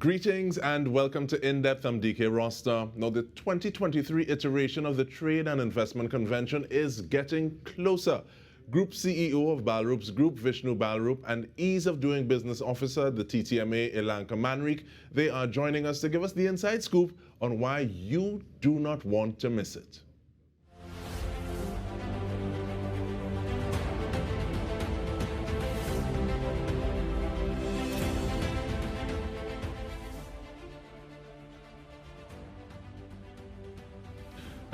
Greetings and welcome to In-Depth. I'm Dike Rostant. Now, the 2023 iteration of the Trade and Investment Convention is getting closer. Group CEO of Balroop Group, Vishnu Balroop, and Ease of Doing Business Officer, the TTMA, Ilanka Manrique, they are joining us to give us the inside scoop on why you do not want to miss it.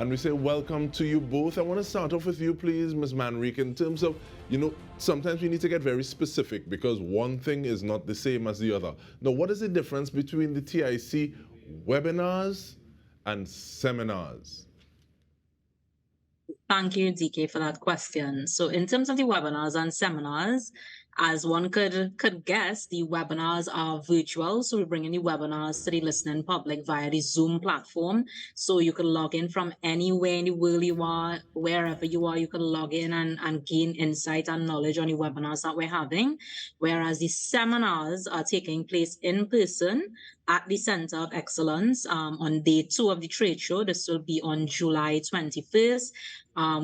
And we say welcome to you both. I want to start off with you, please, Ms. Manrique, in terms of, sometimes we need to get very specific because one thing is not the same as the other. Now, what is the difference between the TIC webinars and seminars? Thank you, Dike, for that question. So in terms of the webinars and seminars, as one could guess, the webinars are virtual. So we bring in the webinars to the listening public via the Zoom platform. So you can log in from anywhere in the world you are, wherever you are, you can log in and gain insight and knowledge on the webinars that we're having. Whereas the seminars are taking place in person at the Center of Excellence on day 2 of the trade show. This will be on July 21st.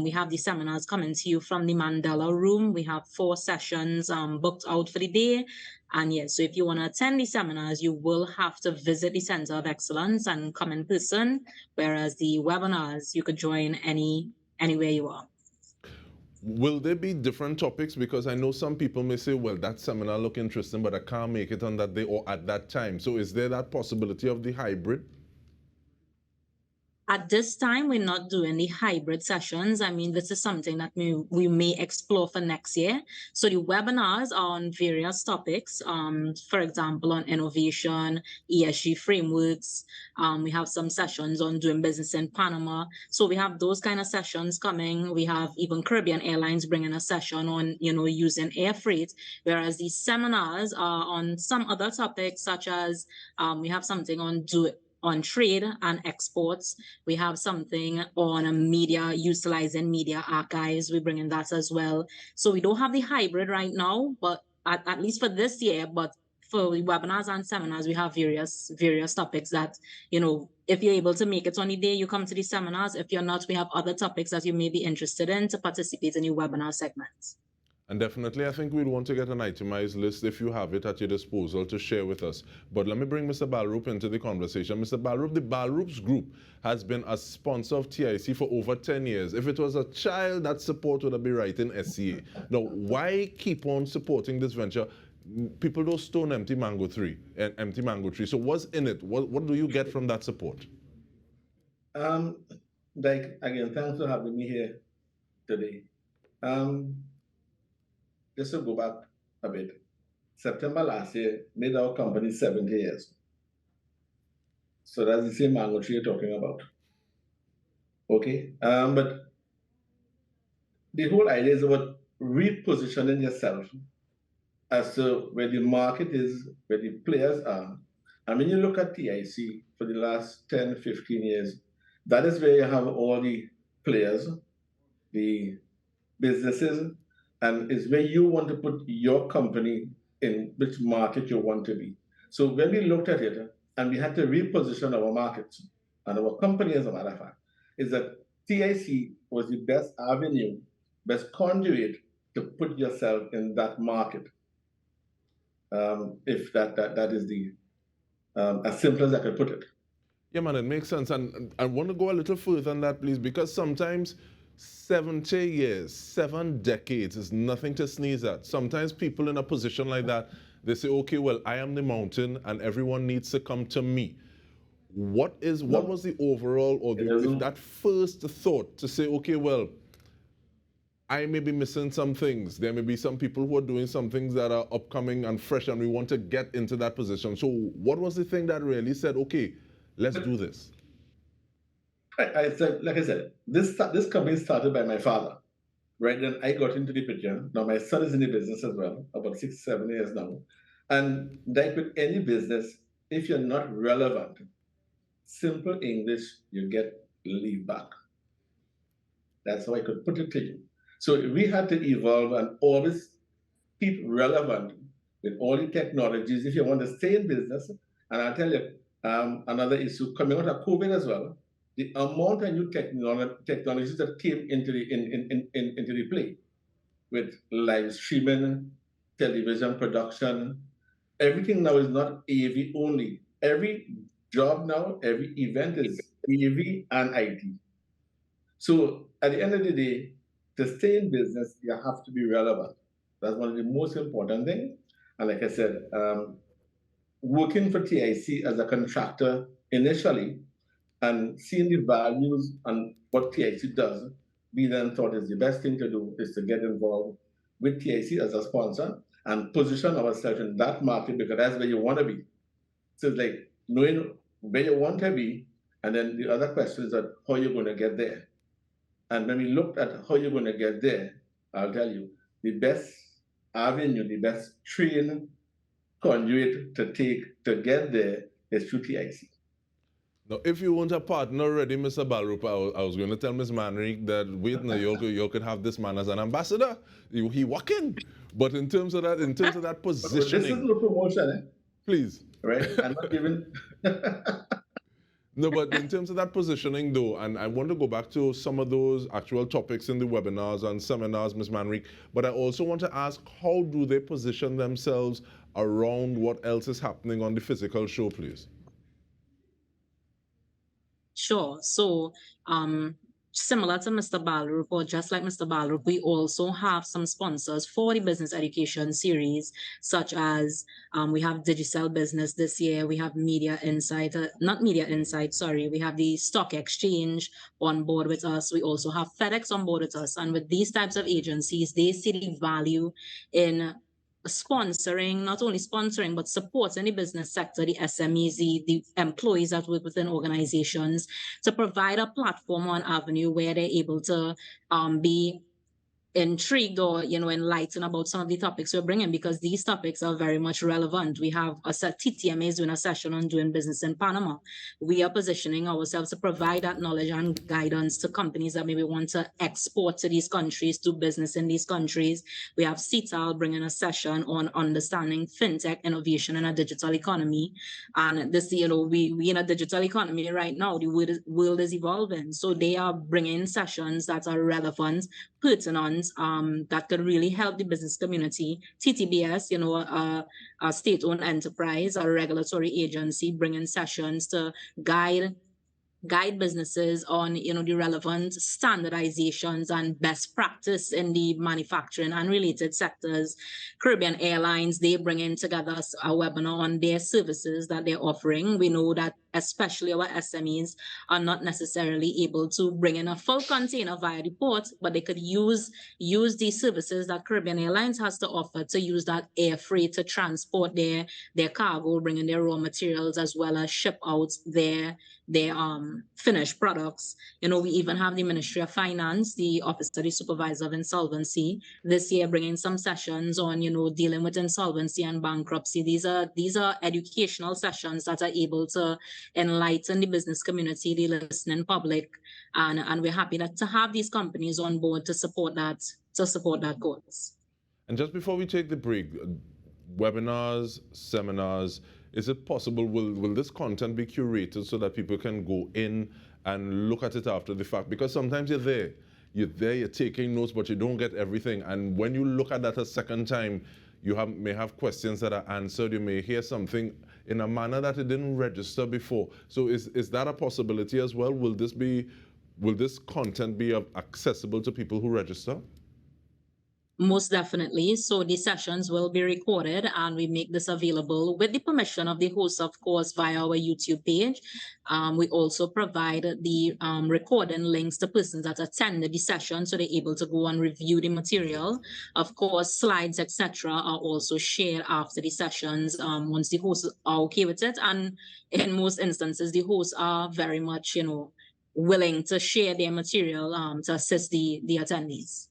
We have the seminars coming to you from the Mandela Room. We have 4 sessions booked out for the day. And yes, so if you want to attend the seminars, you will have to visit the Center of Excellence and come in person, whereas the webinars, you could join anywhere you are. Will there be different topics? Because I know some people may say, well, that seminar look interesting, but I can't make it on that day or at that time. So is there that possibility of the hybrid? At this time, we're not doing the hybrid sessions. I mean, this is something that we may explore for next year. So the webinars are on various topics, for example, on innovation, ESG frameworks. We have some sessions on doing business in Panama. So we have those kind of sessions coming. We have even Caribbean Airlines bringing a session on, using air freight, whereas these seminars are on some other topics, such as we have something on trade and exports. We have something on media, utilizing media archives. We bring in that as well. So we don't have the hybrid right now, but at least for this year, but for webinars and seminars, we have various topics that, if you're able to make it on the day, you come to the seminars. If you're not, we have other topics that you may be interested in to participate in your webinar segments. And definitely, I think we'd want to get an itemized list if you have it at your disposal to share with us. But let me bring Mr. Balroop into the conversation. Mr. Balroop, the Balroop Group has been a sponsor of TIC for over 10 years. If it was a child, that support would be right in SCA. Now, why keep on supporting this venture? People don't stone empty mango tree. So what's in it? What do you get from that support? Dike, again, thanks for having me here today. Just to go back a bit, September last year made our company 70 years. So that's the same mango tree you're talking about. Okay, but the whole idea is about repositioning yourself as to where the market is, where the players are. And when you look at TIC for the last 10, 15 years, that is where you have all the players, the businesses, and it's where you want to put your company in which market you want to be. So when we looked at it, and we had to reposition our markets, and our company, as a matter of fact, is that TIC was the best avenue, best conduit to put yourself in that market. If that is the as simple as I could put it. Yeah, man, it makes sense. And I want to go a little further than that, please, because sometimes 70 years, 7 decades is nothing to sneeze at. Sometimes people in a position like that, they say, okay, well, I am the mountain and everyone needs to come to me. What was the overall, or that first thought to say, okay, well, I may be missing some things. There may be some people who are doing some things that are upcoming and fresh and we want to get into that position. So what was the thing that really said, okay, let's do this? I said, like I said, this company started by my father. Right then, I got into the picture. Now my son is in the business as well, about 6, 7 years now. And like with any business, if you're not relevant, simple English, you get leave back. That's how I could put it to you. So we had to evolve and always keep relevant with all the technologies. If you want to stay in business, And I'll tell you, another issue coming out of COVID as well, the amount of new technologies that came into the play with live streaming, television production, everything now is not AV only. Every job now, every event is AV and IT. So at the end of the day, to stay in business, you have to be relevant. That's one of the most important things. And like I said, working for TIC as a contractor initially and seeing the values and what TIC does, we then thought is the best thing to do is to get involved with TIC as a sponsor and position ourselves in that market because that's where you want to be. So it's like knowing where you want to be, and then the other question is that how you're going to get there. And when we looked at how you're going to get there, I'll tell you, the best avenue, the best train conduit to take to get there is through TIC. Now, if you want a partner already, Mr. Balroop, I was going to tell Ms. Manrique that, wait, now you could have this man as an ambassador. He walking. But in terms of that positioning. This is no promotion, eh? Please. Right? I'm not even. No, but in terms of that positioning, though, and I want to go back to some of those actual topics in the webinars and seminars, Ms. Manrique, but I also want to ask, how do they position themselves around what else is happening on the physical show, please? Sure. So, similar to Mr. Balroop, or just like Mr. Balroop, we also have some sponsors for the business education series, such as we have Digicel Business this year. We have Media Insight, not Media Insight, sorry. We have the Stock Exchange on board with us. We also have FedEx on board with us. And with these types of agencies, they see the value in sponsoring, not only sponsoring, but supporting the business sector, the SMEs, the employees that work within organizations, to provide a platform or an avenue where they're able to be intrigued or enlightened about some of the topics we're bringing, because these topics are very much relevant. We have TTMA is doing a session on doing business in Panama. We are positioning ourselves to provide that knowledge and guidance to companies that maybe want to export to these countries, do business in these countries. We have CETAL bringing a session on understanding fintech innovation in a digital economy. And this, we in a digital economy right now. The world is evolving, so they are bringing sessions that are relevant, pertinent, that could really help the business community. TTBS, a state-owned enterprise, a regulatory agency, bringing sessions to guide businesses on the relevant standardizations and best practice in the manufacturing and related sectors. Caribbean Airlines, they bring in together a webinar on their services that they're offering. We know that especially our SMEs are not necessarily able to bring in a full container via the port, but they could use these services that Caribbean Airlines has to offer to use that air freight to transport their cargo, bring in their raw materials, as well as ship out their finished products. We even have the Ministry of Finance, the Office of the Supervisor of Insolvency, this year bringing some sessions on dealing with insolvency and bankruptcy. These are educational sessions that are able to enlighten the business community, the listening public, and we're happy to have these companies on board to support that cause. And just before we take the break, webinars, seminars, is it possible, will this content be curated so that people can go in and look at it after the fact? Because sometimes you're taking notes, but you don't get everything. And when you look at that a second time, you may have questions that are answered. You may hear something in a manner that it didn't register before. So is that a possibility as well? Will this content be accessible to people who register? Most definitely. So the sessions will be recorded and we make this available with the permission of the host, of course, via our YouTube page. We also provide the recording links to persons that attended the session so they're able to go and review the material. Of course, slides, etc. are also shared after the sessions once the hosts are okay with it. And in most instances, the hosts are very much, willing to share their material to assist the attendees.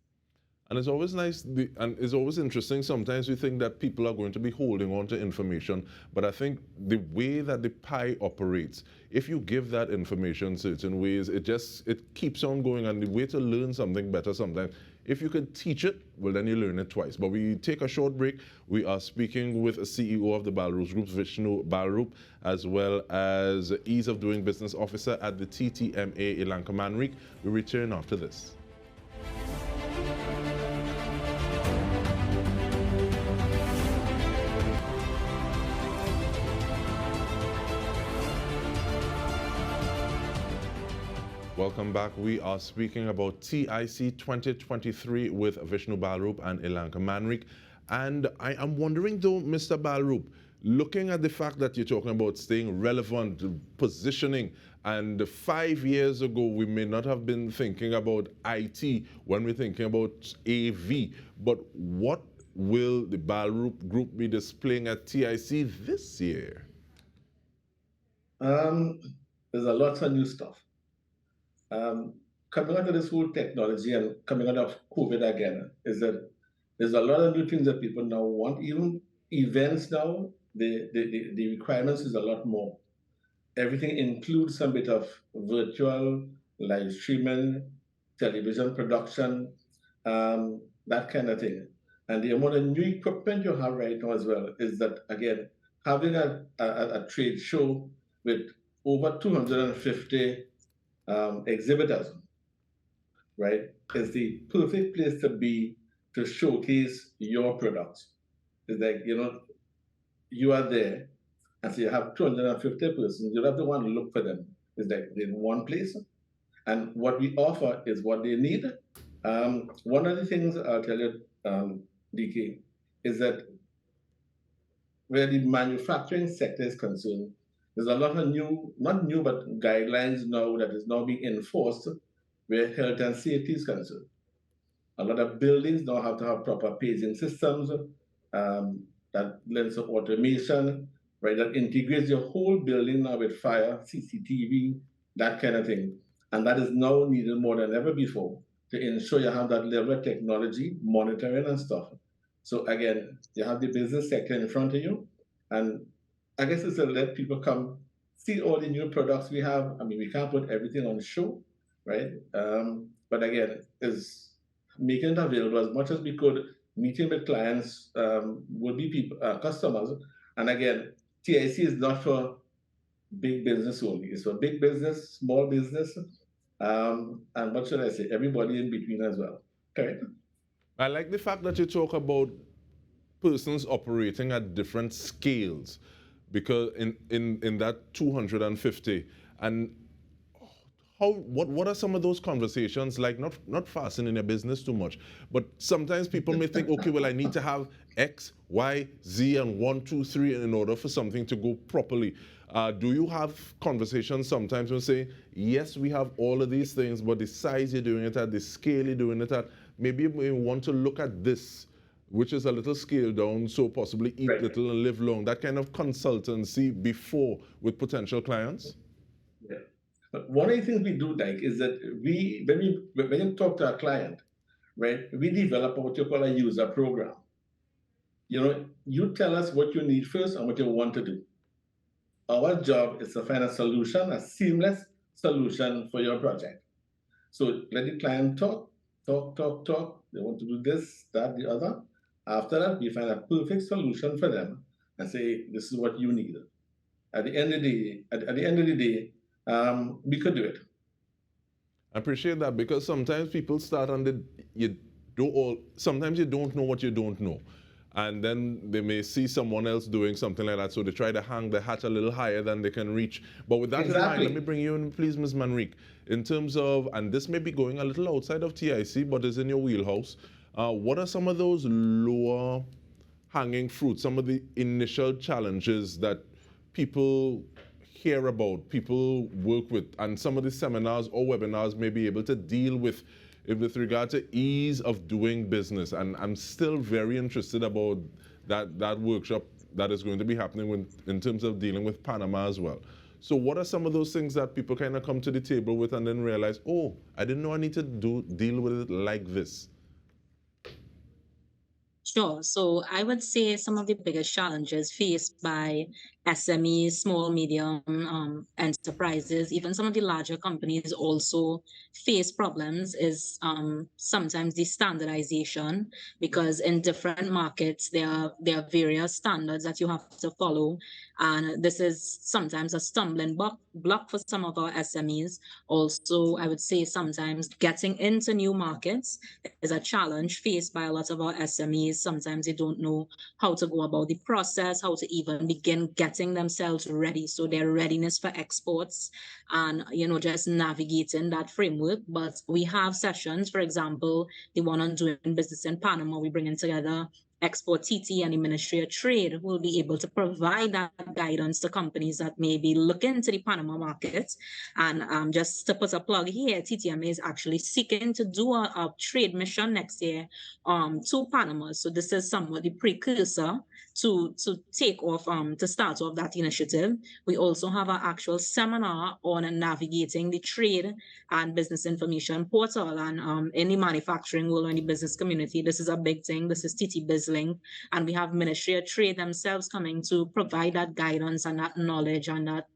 And it's always nice, and it's always interesting. Sometimes we think that people are going to be holding on to information, but I think the way that the pie operates, if you give that information certain ways, it keeps on going, and the way to learn something better sometimes If you can teach it, well, then you learn it twice. But we take a short break. We are speaking with a CEO of the Balroop Group, Vishnu Balroop, as well as Ease of Doing Business Officer at the TTMA, Ilanka Manrique. We return after this. Welcome back. We are speaking about TIC 2023 with Vishnu Balroop and Ilanka Manrique. And I am wondering though, Mr. Balroop, looking at the fact that you're talking about staying relevant, positioning, and 5 years ago we may not have been thinking about IT when we're thinking about AV, but what will the Balroop Group be displaying at TIC this year? There's a lot of new stuff. Coming out of this whole technology and coming out of COVID again, is that there's a lot of new things that people now want. Even events now, the requirements is a lot more. Everything includes some bit of virtual, live streaming, television production, that kind of thing. And the amount of new equipment you have right now as well is that, again, having a trade show with over 250 exhibitors, right, is the perfect place to be to showcase your products. It's like, you are there, and so you have 250 persons, you have to want to look for them. It's like in one place, and what we offer is what they need. One of the things I'll tell you, Dike, is that where the manufacturing sector is concerned, there's a lot of not new, but guidelines now that is now being enforced where health and safety is concerned. A lot of buildings now have to have proper paging systems that lends to automation, right? That integrates your whole building now with fire, CCTV, that kind of thing. And that is now needed more than ever before to ensure you have that level of technology, monitoring and stuff. So again, you have the business sector in front of you, and I guess it's to let people come see all the new products we have. I mean, we can't put everything on the show, right? But again, is making it available as much as we could, meeting with clients, would be people, customers. And again, TIC is not for big business only. It's for big business, small business, and what should I say, everybody in between as well. Correct? I like the fact that you talk about persons operating at different scales, because in that 250, and what are some of those conversations like? Not fastening your business too much, but sometimes people may think, okay, well, I need to have X, Y, Z, and 1, 2, 3 in order for something to go properly. Do you have conversations sometimes when say, yes, we have all of these things, but the size you're doing it at, the scale you're doing it at, maybe we want to look at this, which is a little scaled down, so possibly eat little and live long, that kind of consultancy before with potential clients? Yeah. But one of the things we do, Dike, is that when you talk to a client, right, we develop what you call a user program. You tell us what you need first and what you want to do. Our job is to find a solution, a seamless solution for your project. So let the client talk. They want to do this, that, the other. After that, we find a perfect solution for them and say, this is what you need. At the end of the day, we could do it. I appreciate that, because sometimes people start on sometimes you don't know what you don't know. And then they may see someone else doing something like that, so they try to hang the hat a little higher than they can reach. But with that in mind, let me bring you in, please, Ms. Manrique. In terms of, and this may be going a little outside of TIC, but is in your wheelhouse, what are some of those lower hanging fruits, some of the initial challenges that people hear about, people work with, and some of the seminars or webinars may be able to deal with regard to ease of doing business? And I'm still very interested about that workshop that is going to be happening in terms of dealing with Panama as well. So what are some of those things that people kind of come to the table with and then realize, oh, I didn't know I need to deal with it like this? Sure. So I would say some of the biggest challenges faced by SMEs, small, medium enterprises, even some of the larger companies also face problems is sometimes the standardization, because in different markets there are various standards that you have to follow, and this is sometimes a stumbling block for some of our SMEs. Also, I would say sometimes getting into new markets is a challenge faced by a lot of our SMEs. Sometimes they don't know how to go about the process, how to even begin getting themselves ready. So their readiness for exports and, just navigating that framework. But we have sessions, for example, the one on doing business in Panama, we bring in together Export TT and the Ministry of Trade will be able to provide that guidance to companies that may be looking to the Panama market. And just to put a plug here, TTMA is actually seeking to do a trade mission next year to Panama. So this is somewhat the precursor to take off, to start off that initiative. We also have an actual seminar on navigating the trade and business information portal. And in the manufacturing world or in the business community, this is a big thing. This is TT BizLink. And we have Ministry of Trade themselves coming to provide that guidance and that knowledge and that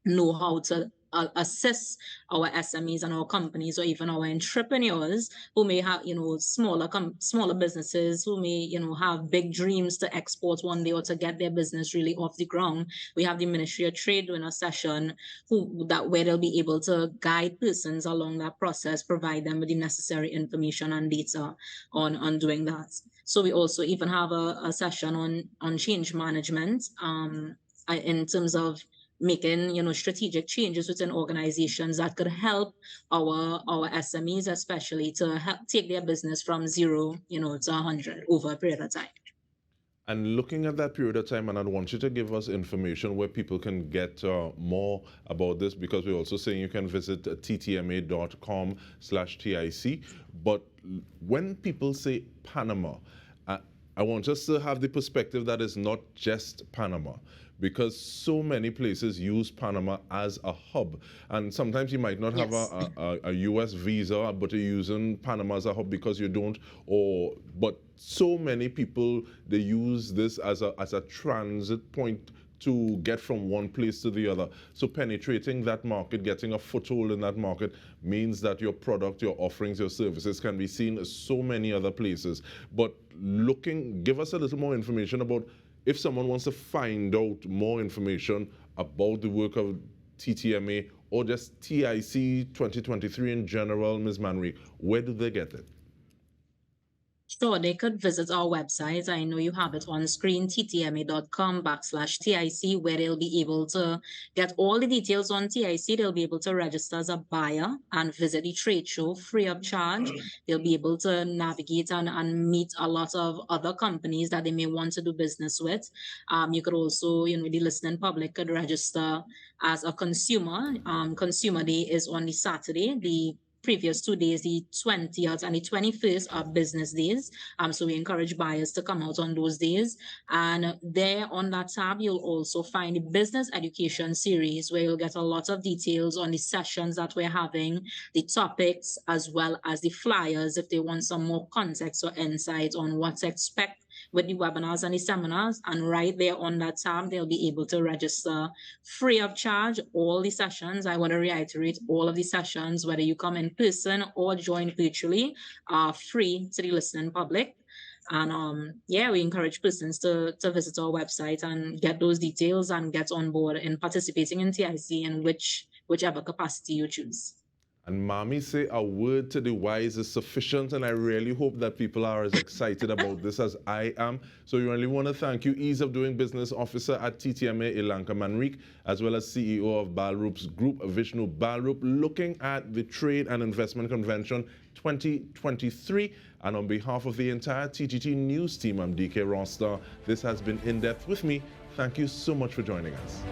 know-how to assist our SMEs and our companies, or even our entrepreneurs who may have, smaller businesses who may, have big dreams to export one day or to get their business really off the ground. We have the Ministry of Trade doing a session where they'll be able to guide persons along that process, provide them with the necessary information and data on doing that. So we also even have a session on change management in terms of making strategic changes within organizations that could help our SMEs, especially to help take their business from 0 to 100 over a period of time. And looking at that period of time, and I want you to give us information where people can get more about this, because we're also saying you can visit ttma.com/TIC. But when people say Panama, I want us to have the perspective that it's not just Panama, because so many places use Panama as a hub. And sometimes you might not have a US visa, but you're using Panama as a hub because you don't, but so many people, they use this as a transit point to get from one place to the other. So penetrating that market, getting a foothold in that market, means that your product, your offerings, your services can be seen as so many other places. But give us a little more information about, if someone wants to find out more information about the work of TTMA or just TIC 2023 in general, Ms. Manrique, where do they get it? Sure, they could visit our website. I know you have it on screen, ttma.com/TIC, where they'll be able to get all the details on TIC. They'll be able to register as a buyer and visit the trade show free of charge. They'll be able to navigate and meet a lot of other companies that they may want to do business with. You could also, the listening public could register as a consumer. Consumer Day is on the Saturday. The previous 2 days, the 20th and the 21st, are business days. So we encourage buyers to come out on those days. And there on that tab, you'll also find the business education series, where you'll get a lot of details on the sessions that we're having, the topics, as well as the flyers, if they want some more context or insight on what to expect with the webinars and the seminars. And right there on that tab, they'll be able to register free of charge all the sessions. I want to reiterate, all of the sessions, whether you come in person or join virtually, are free to the listening public. And we encourage persons to visit our website and get those details and get on board in participating in TIC in whichever capacity you choose. And Mommy say a word to the wise is sufficient, and I really hope that people are as excited about this as I am. So we really want to thank you, Ease of Doing Business Officer at TTMA, Ilanka Manrique, as well as CEO of Balroop Group, Vishnu Balroop, looking at the Trade and Investment Convention 2023. And on behalf of the entire TGT News team, I'm Dike Rostant. This has been In Depth with me. Thank you so much for joining us.